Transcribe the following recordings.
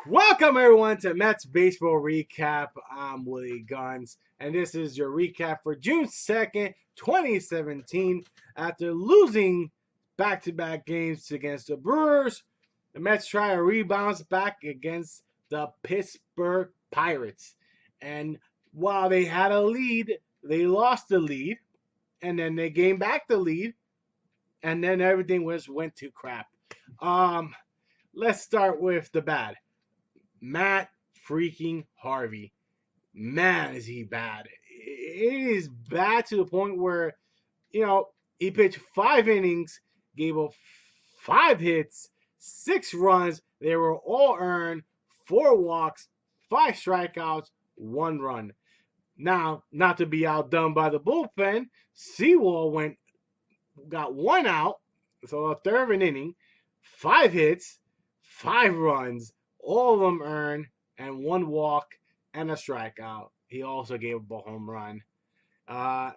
Welcome everyone to Mets Baseball Recap. I'm Willie Guns, and this is your recap for June 2nd, 2017. After losing back-to-back games against the Brewers, the Mets try to rebound back against the Pittsburgh Pirates. And while they had a lead, they lost the lead, and then they gained back the lead, and then everything went to crap. Um, let's start with the bad. Matt freaking Harvey. Man, is he bad. It is bad to the point where, he pitched 5 innings, gave up 5 hits, 6 runs. They were all earned, 4 walks, 5 strikeouts, 1 run. Now, not to be outdone by the bullpen, Sewell got 1 out, so a third of an inning, 5 hits, 5 runs, all of them earned, and 1 walk and a strikeout. He also gave up a home run.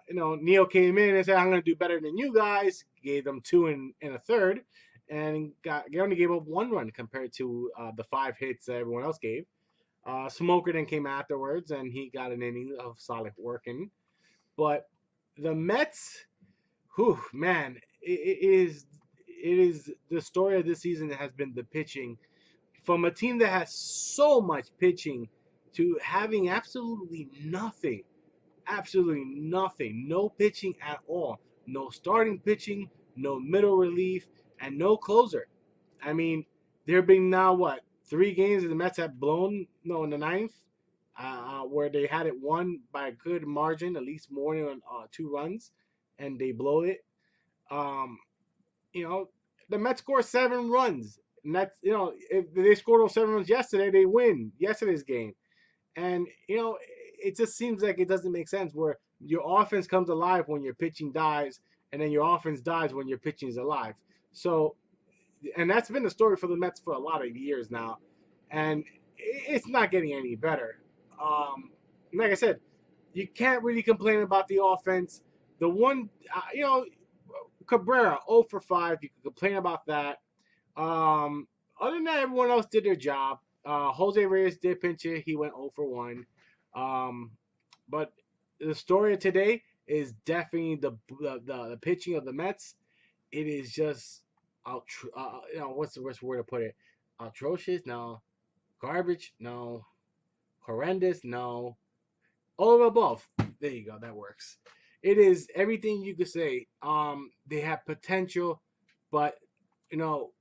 Neil came in and said, "I'm going to do better than you guys." Gave them two in a third, and he only gave up 1 run compared to the 5 hits that everyone else gave. Smoker then came afterwards, and he got an inning of solid working. But the Mets, whew, man, it is the story of this season that has been the pitching. From a team that has so much pitching to having absolutely nothing, no pitching at all, no starting pitching, no middle relief, and no closer. I mean, there have been now what 3 games that the Mets have blown, no, in the ninth, where they had it won by a good margin, at least more than 2 runs, and they blow it. Um, you know, the Mets score 7 runs. And that's, if they scored those 7 runs yesterday, they win yesterday's game. And, it just seems like it doesn't make sense where your offense comes alive when your pitching dies, and then your offense dies when your pitching is alive. So, and that's been the story for the Mets for a lot of years now. And it's not getting any better. Like I said, you can't really complain about the offense. The one, Cabrera 0 for 5. You can complain about that. Um, Other than that, everyone else did their job. Jose Reyes did pinch it. He went 0 for 1. Um, but the story of today is definitely the pitching of the Mets. It is just what's the worst word to put it? Atrocious? No. Garbage? No. Horrendous? No. All of the above. There you go. That works. It is everything you could say. They have potential, but you know,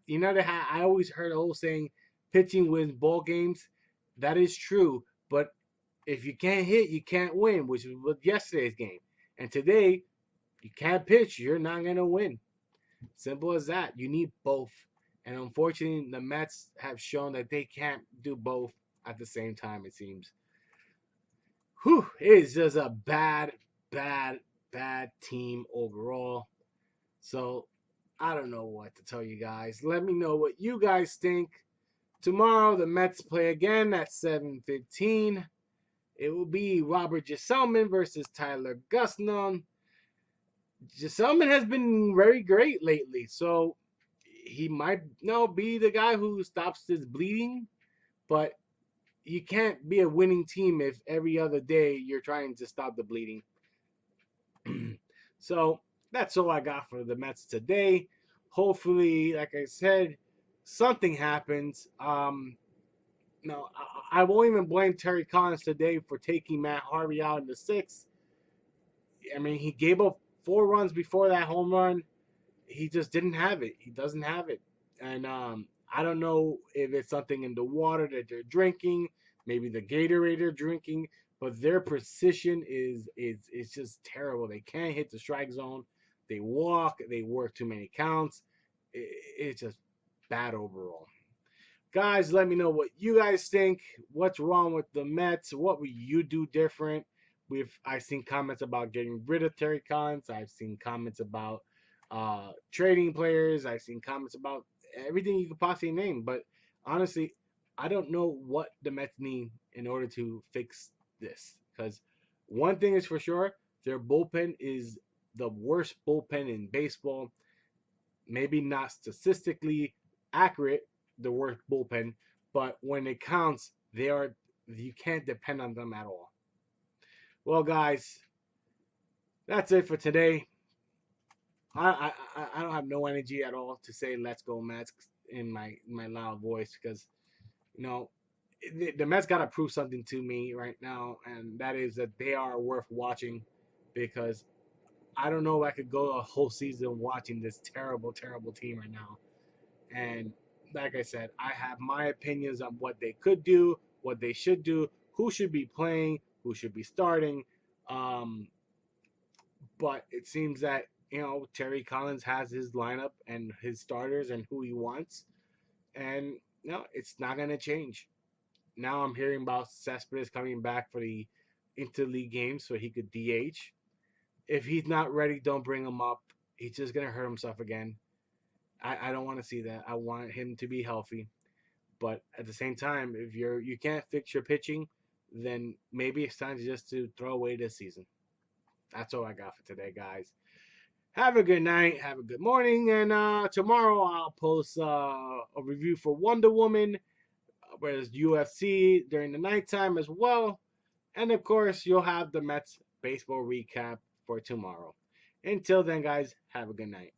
I always heard the whole saying, pitching wins ball games. That is true, but if you can't hit, you can't win, which is what yesterday's game. And today, you can't pitch, you're not gonna win. Simple as that. You need both. And unfortunately, the Mets have shown that they can't do both at the same time, it seems. Whew, it is just a bad, bad, bad team overall. So I don't know what to tell you guys. Let me know what you guys think. Tomorrow the Mets play again at 7:15. It will be Robert Gsellman versus Tyler Gusnum. Gsellman has been very great lately, so he might be the guy who stops this bleeding, but you can't be a winning team if every other day you're trying to stop the bleeding. So that's all I got for the Mets today. Hopefully, like I said, something happens. No, I won't even blame Terry Collins today for taking Matt Harvey out in the sixth. I mean, he gave up 4 runs before that home run. He just didn't have it. He doesn't have it, and I don't know if it's something in the water that they're drinking, maybe the Gatorade they're drinking, but their precision is just terrible. They can't hit the strike zone. They walk. They work too many counts. It's just bad overall. Guys, let me know what you guys think. What's wrong with the Mets? What would you do different? I've seen comments about getting rid of Terry Collins. I've seen comments about trading players. I've seen comments about everything you could possibly name. But honestly, I don't know what the Mets need in order to fix this. Because one thing is for sure, their bullpen is the worst bullpen in baseball. Maybe not statistically accurate, the worst bullpen, but when it counts, you can't depend on them at all. Well, guys, that's it for today. I don't have no energy at all to say "Let's go Mets" in my loud voice because you know the Mets got to prove something to me right now, and that is that they are worth watching because I don't know if I could go a whole season watching this terrible, terrible team right now. And like I said, I have my opinions on what they could do, what they should do, who should be playing, who should be starting. Um, but it seems that Terry Collins has his lineup and his starters and who he wants, and it's not gonna change. Now I'm hearing about Cespedes coming back for the interleague game so he could DH. If he's not ready, don't bring him up. He's just gonna hurt himself again. I don't want to see that. I want him to be healthy. But at the same time, if you can't fix your pitching, then maybe it's time to just to throw away this season. That's all I got for today, guys. Have a good night. Have a good morning. And tomorrow I'll post a review for Wonder Woman, whereas UFC during the nighttime as well. And of course, you'll have the Mets baseball recap for tomorrow. Until then, guys, have a good night.